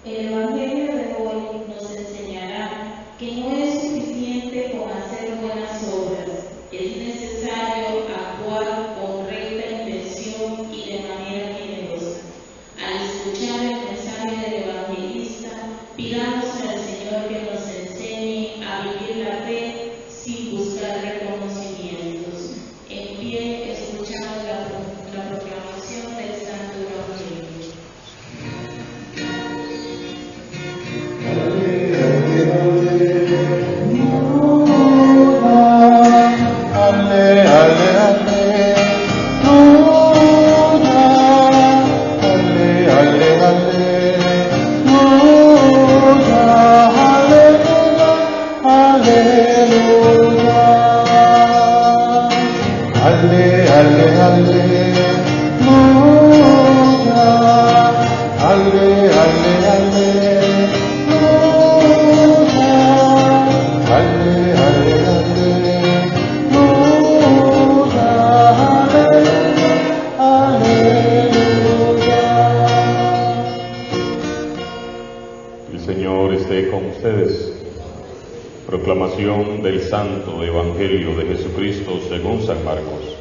El Evangelio de hoy nos enseñará que no es suficiente con hacer buenas obras, es necesario actuar con recta intención y de manera generosa. Al escuchar el mensaje del evangelista, pidamos al Señor que nos enseñe a vivir la fe sin buscar reconocimientos. En pie, escuchamos la proclamación del Santo Evangelio. Proclamación del Santo Evangelio de Jesucristo según San Marcos.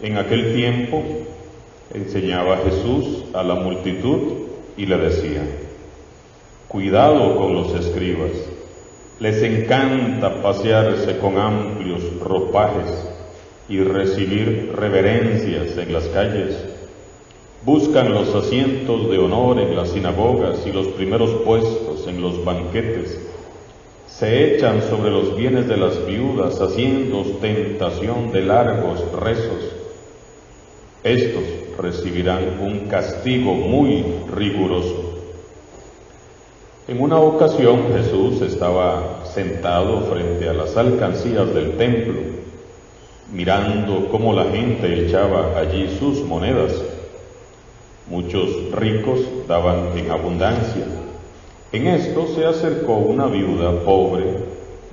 En aquel tiempo enseñaba Jesús a la multitud y le decía: cuidado con los escribas, les encanta pasearse con amplios ropajes y recibir reverencias en las calles. Buscan los asientos de honor en las sinagogas y los primeros puestos en los banquetes. Se echan sobre los bienes de las viudas, haciendo ostentación de largos rezos. Estos recibirán un castigo muy riguroso. En una ocasión Jesús estaba sentado frente a las alcancías del templo, mirando cómo la gente echaba allí sus monedas. Muchos ricos daban en abundancia. En esto se acercó una viuda pobre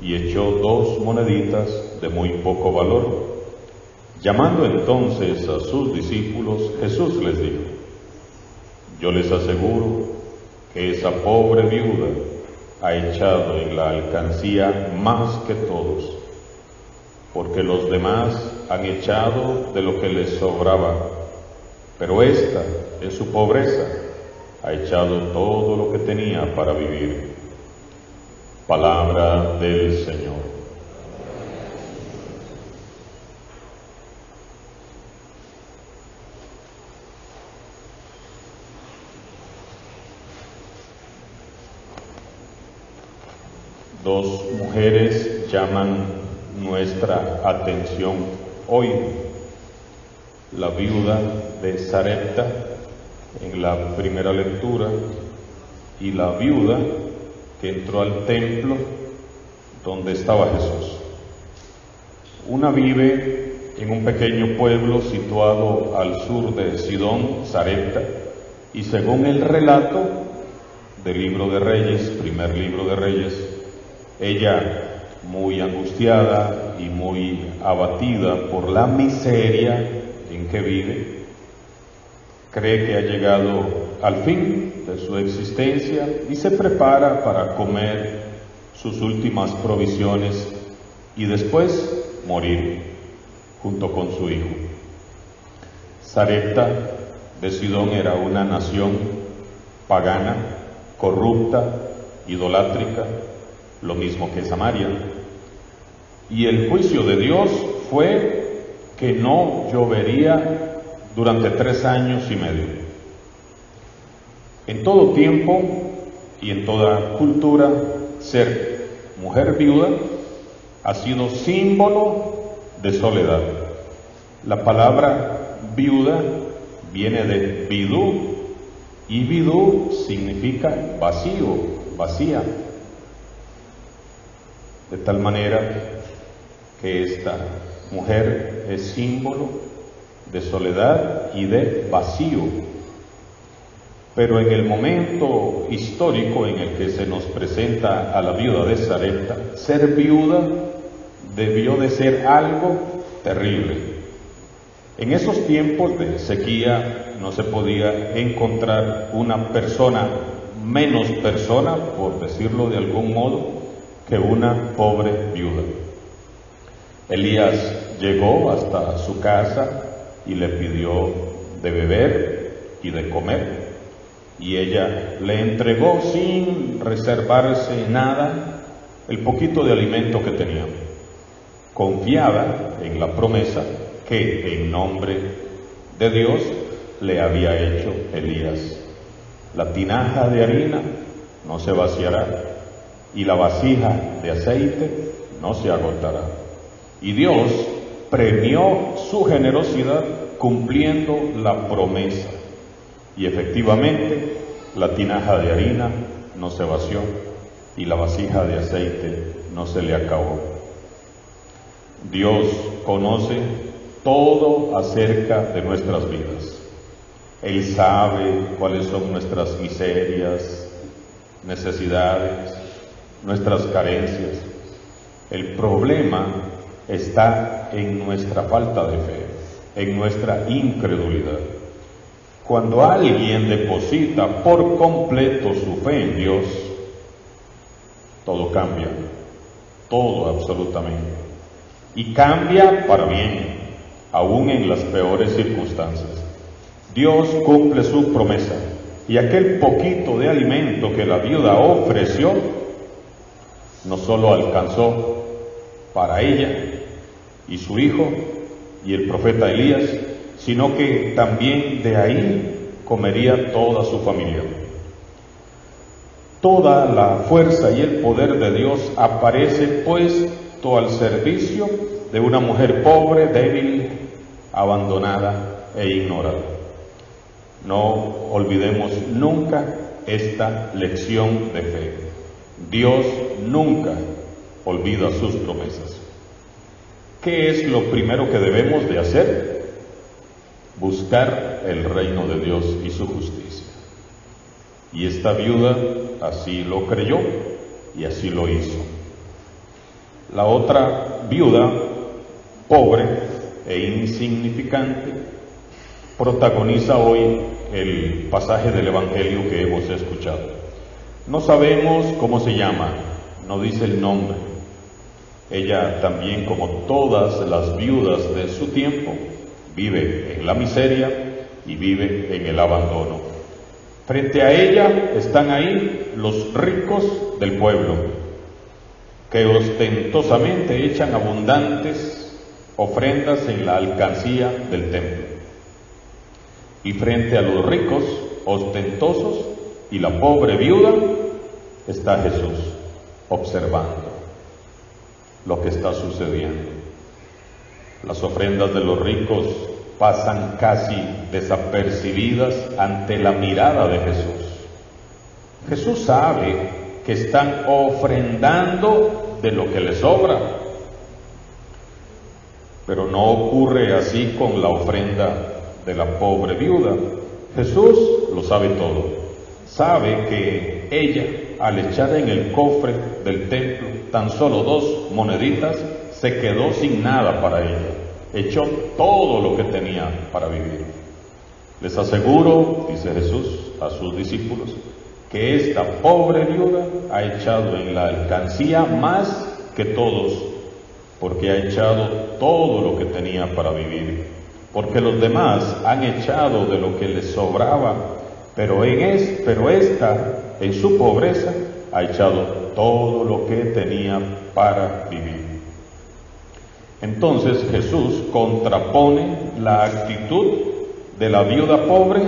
y echó 2 moneditas de muy poco valor. Llamando entonces a sus discípulos, Jesús les dijo: yo les aseguro que esa pobre viuda ha echado en la alcancía más que todos, porque los demás han echado de lo que les sobraba, pero esta, en su pobreza, ha echado todo lo que tenía para vivir. Palabra del Señor. Dos mujeres llaman nuestra atención hoy: la viuda de Sarepta en la primera lectura y la viuda que entró al templo donde estaba Jesús. Una vive en un pequeño pueblo situado al sur de Sidón, Sarepta, y según el relato del libro de Reyes, primer libro de Reyes, ella, muy angustiada y muy abatida por la miseria en que vive, cree que ha llegado al fin de su existencia y se prepara para comer sus últimas provisiones y después morir junto con su hijo. Sarepta de Sidón era una nación pagana, corrupta, idolátrica, lo mismo que Samaria. Y el juicio de Dios fue que no llovería durante 3 años y medio. En todo tiempo y en toda cultura, ser mujer viuda ha sido símbolo de soledad. La palabra viuda viene de vidú, y vidú significa vacío, vacía. De tal manera que esta mujer es símbolo de soledad y de vacío. Pero en el momento histórico en el que se nos presenta a la viuda de Sarepta, ser viuda debió de ser algo terrible. En esos tiempos de sequía no se podía encontrar una persona, menos persona, por decirlo de algún modo, que una pobre viuda. Elías llegó hasta su casa y le pidió de beber y de comer, y ella le entregó sin reservarse nada el poquito de alimento que tenía, confiada en la promesa que en nombre de Dios le había hecho Elías. La tinaja de harina no se vaciará y la vasija de aceite no se agotará. Y Dios premió su generosidad cumpliendo la promesa. Y efectivamente, la tinaja de harina no se vació y la vasija de aceite no se le acabó. Dios conoce todo acerca de nuestras vidas. Él sabe cuáles son nuestras miserias, necesidades, nuestras carencias. El problema está en nuestra falta de fe, en nuestra incredulidad. Cuando alguien deposita por completo su fe en Dios, todo cambia, todo absolutamente. Y cambia para bien, aún en las peores circunstancias. Dios cumple su promesa, y aquel poquito de alimento que la viuda ofreció, no solo alcanzó para ella y su hijo y el profeta Elías, sino que también de ahí comería toda su familia. Toda la fuerza y el poder de Dios aparece puesto al servicio de una mujer pobre, débil, abandonada e ignorada. No olvidemos nunca esta lección de fe. Dios nunca olvida sus promesas. ¿Qué es lo primero que debemos de hacer? Buscar el reino de Dios y su justicia. Y esta viuda así lo creyó y así lo hizo. La otra viuda, pobre e insignificante, protagoniza hoy el pasaje del Evangelio que hemos escuchado. No sabemos cómo se llama, no dice el nombre. Ella también, como todas las viudas de su tiempo, vive en la miseria y vive en el abandono. Frente a ella están ahí los ricos del pueblo, que ostentosamente echan abundantes ofrendas en la alcancía del templo. Y frente a los ricos ostentosos y la pobre viuda está Jesús observando lo que está sucediendo. Las ofrendas de los ricos pasan casi desapercibidas ante la mirada de Jesús. Jesús sabe que están ofrendando de lo que les sobra, pero no ocurre así con la ofrenda de la pobre viuda. Jesús lo sabe todo. Sabe que ella, al echar en el cofre del templo tan solo 2 moneditas, se quedó sin nada para ella. Echó todo lo que tenía para vivir. Les aseguro, dice Jesús a sus discípulos, que esta pobre viuda ha echado en la alcancía más que todos, porque ha echado todo lo que tenía para vivir. Porque los demás han echado de lo que les sobraba, pero esta, en su pobreza, ha echado todo lo que tenía para vivir. Entonces Jesús contrapone la actitud de la viuda pobre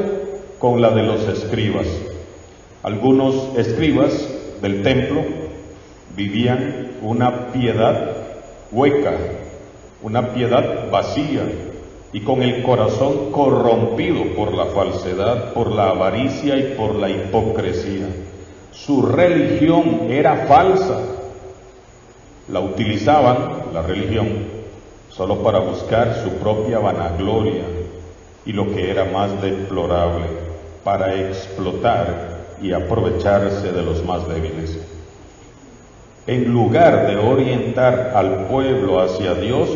con la de los escribas. Algunos escribas del templo vivían una piedad hueca, una piedad vacía, y con el corazón corrompido por la falsedad, por la avaricia y por la hipocresía. Su religión era falsa. La utilizaban, la religión, solo para buscar su propia vanagloria y, lo que era más deplorable, para explotar y aprovecharse de los más débiles. en lugar de orientar al pueblo hacia Dios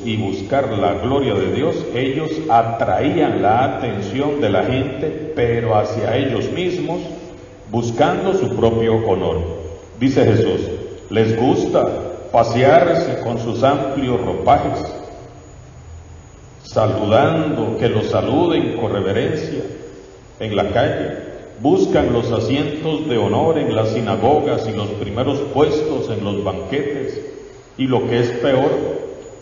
y buscar la gloria de Dios, ellos atraían la atención de la gente, pero hacia ellos mismos, buscando su propio honor. Dice Jesús, les gusta pasearse con sus amplios ropajes, saludando, que los saluden con reverencia en la calle. Buscan los asientos de honor en las sinagogas y los primeros puestos en los banquetes, y lo que es peor,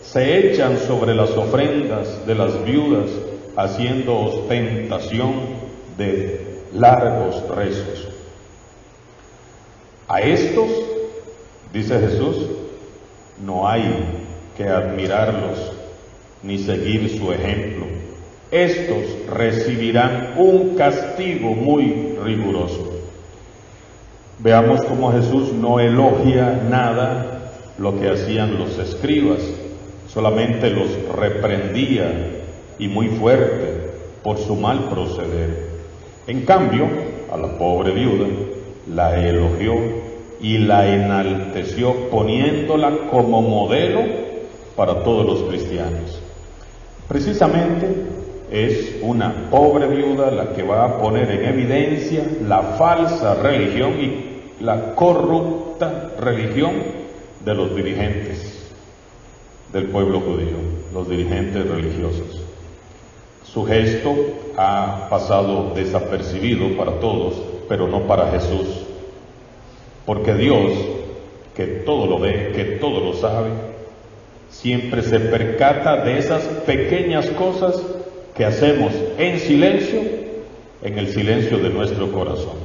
se echan sobre las ofrendas de las viudas, haciendo ostentación de largos rezos. A estos, dice Jesús, no hay que admirarlos ni seguir su ejemplo. Estos recibirán un castigo muy riguroso. Veamos cómo Jesús no elogia nada lo que hacían los escribas, solamente los reprendía, y muy fuerte, por su mal proceder. En cambio, a la pobre viuda la elogió y la enalteció, poniéndola como modelo para todos los cristianos. Precisamente es una pobre viuda la que va a poner en evidencia la falsa religión y la corrupta religión de los dirigentes del pueblo judío, los dirigentes religiosos. Su gesto ha pasado desapercibido para todos, pero no para Jesús, porque Dios, que todo lo ve, que todo lo sabe, siempre se percata de esas pequeñas cosas que hacemos en silencio, en el silencio de nuestro corazón.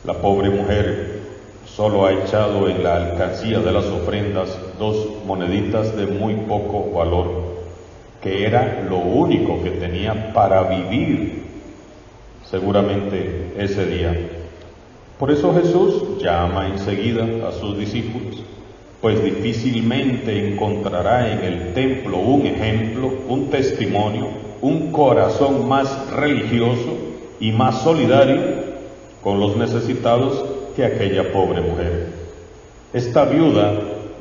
La pobre mujer solo ha echado en la alcancía de las ofrendas 2 moneditas de muy poco valor, que era lo único que tenía para vivir seguramente ese día. Por eso Jesús llama enseguida a sus discípulos, pues difícilmente encontrará en el templo un ejemplo, un testimonio, un corazón más religioso y más solidario con los necesitados que aquella pobre mujer. Esta viuda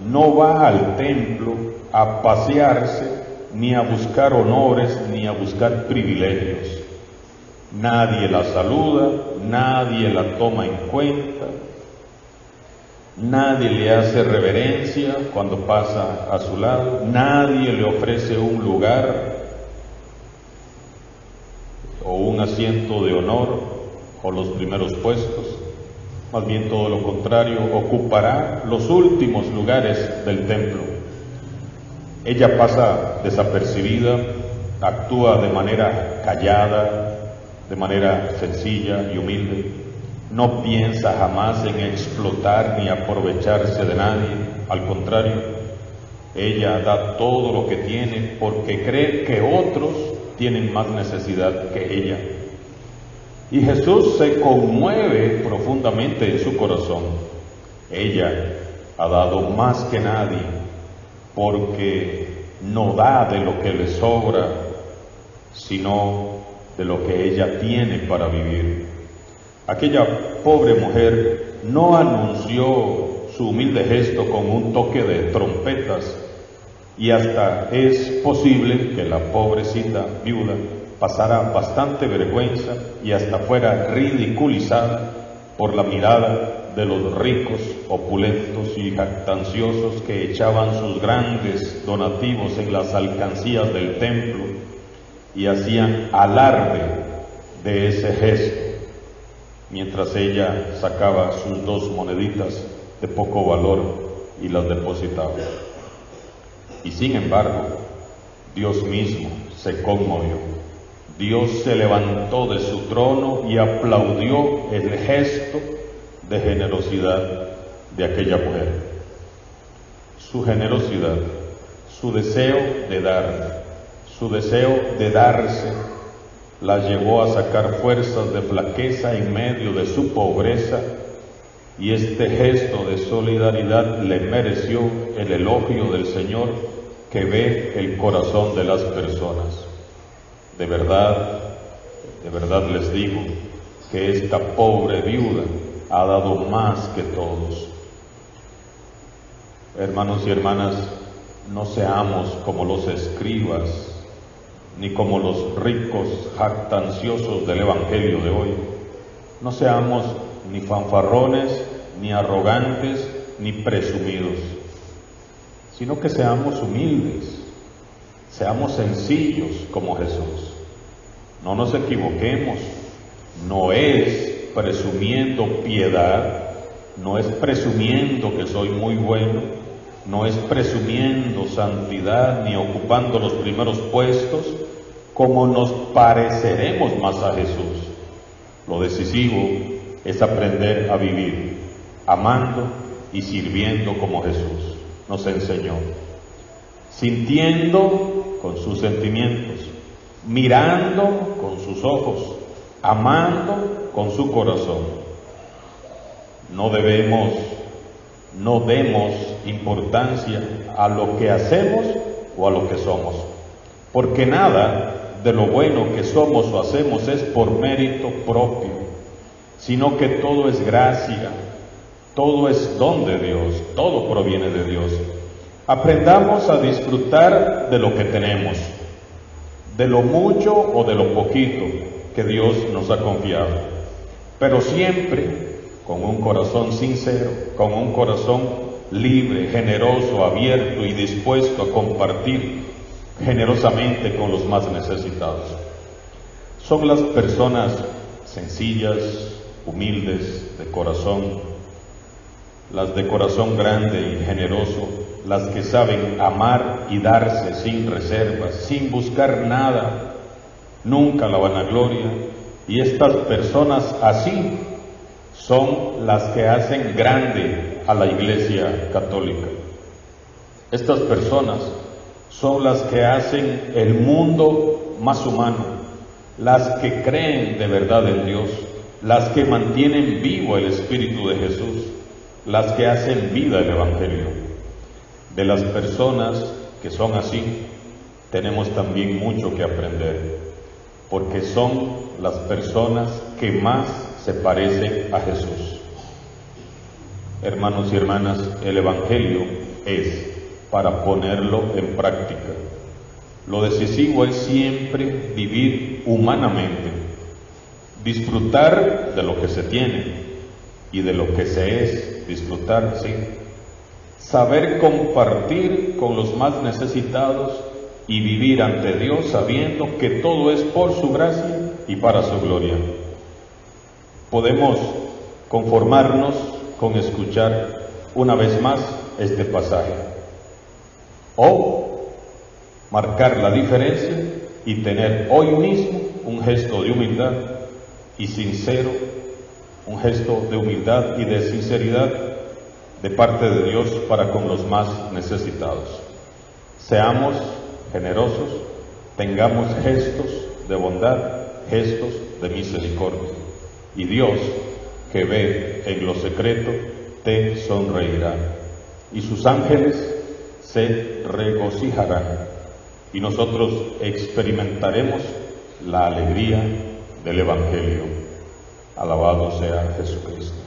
no va al templo a pasearse, ni a buscar honores, ni a buscar privilegios. Nadie la saluda, nadie la toma en cuenta, nadie le hace reverencia cuando pasa a su lado, nadie le ofrece un lugar o un asiento de honor o los primeros puestos. Más bien todo lo contrario, ocupará los últimos lugares del templo. Ella pasa desapercibida, actúa de manera callada, de manera sencilla y humilde. No piensa jamás en explotar ni aprovecharse de nadie. Al contrario, ella da todo lo que tiene porque cree que otros tienen más necesidad que ella. Y Jesús se conmueve profundamente en su corazón. Ella ha dado más que nadie porque no da de lo que le sobra, sino de lo que ella tiene para vivir. Aquella pobre mujer no anunció su humilde gesto con un toque de trompetas, y hasta es posible que la pobrecita viuda pasara bastante vergüenza y hasta fuera ridiculizada por la mirada de los ricos, opulentos y jactanciosos que echaban sus grandes donativos en las alcancías del templo y hacían alarde de ese gesto, mientras ella sacaba sus 2 moneditas de poco valor y las depositaba. Y sin embargo, Dios mismo se conmovió. Dios se levantó de su trono y aplaudió el gesto de generosidad de aquella mujer. Su generosidad, su deseo de dar, su deseo de darse, la llevó a sacar fuerzas de flaqueza en medio de su pobreza, y este gesto de solidaridad le mereció el elogio del Señor, que ve el corazón de las personas. De verdad les digo que esta pobre viuda ha dado más que todos. Hermanos y hermanas, no seamos como los escribas, ni como los ricos jactanciosos del Evangelio de hoy. No seamos ni fanfarrones, ni arrogantes, ni presumidos, sino que seamos humildes, seamos sencillos como Jesús. No nos equivoquemos, no es presumiendo piedad, no es presumiendo que soy muy bueno, no es presumiendo santidad ni ocupando los primeros puestos, como nos pareceremos más a Jesús. Lo decisivo es aprender a vivir, amando y sirviendo como Jesús nos enseñó, sintiendo con sus sentimientos, mirando con sus ojos, amando con su corazón. No demos importancia a lo que hacemos o a lo que somos, porque nada de lo bueno que somos o hacemos es por mérito propio, sino que todo es gracia, todo es don de Dios, todo proviene de Dios. Aprendamos a disfrutar de lo que tenemos, de lo mucho o de lo poquito que Dios nos ha confiado, pero siempre con un corazón sincero, con un corazón libre, generoso, abierto y dispuesto a compartir generosamente con los más necesitados. Son las personas sencillas, humildes, de corazón, las de corazón grande y generoso, las que saben amar y darse sin reservas, sin buscar nada, nunca la vanagloria, y estas personas así son las que hacen grande a la Iglesia Católica. Estas personas son las que hacen el mundo más humano, las que creen de verdad en Dios, las que mantienen vivo el Espíritu de Jesús, las que hacen vida el Evangelio. De las personas que son así, tenemos también mucho que aprender, porque son las personas que más se parecen a Jesús. Hermanos y hermanas, el Evangelio es para ponerlo en práctica. Lo decisivo es siempre vivir humanamente, disfrutar de lo que se tiene y de lo que se es, disfrutar, sí. Saber compartir con los más necesitados y vivir ante Dios sabiendo que todo es por su gracia y para su gloria. Podemos conformarnos con escuchar una vez más este pasaje, o marcar la diferencia y tener hoy mismo un gesto de humildad y sincero, un gesto de humildad y de sinceridad de parte de Dios para con los más necesitados. Seamos generosos, tengamos gestos de bondad, gestos de misericordia, y Dios, que ve en lo secreto, te sonreirá, y sus ángeles se regocijarán, y nosotros experimentaremos la alegría del Evangelio. Alabado sea Jesucristo.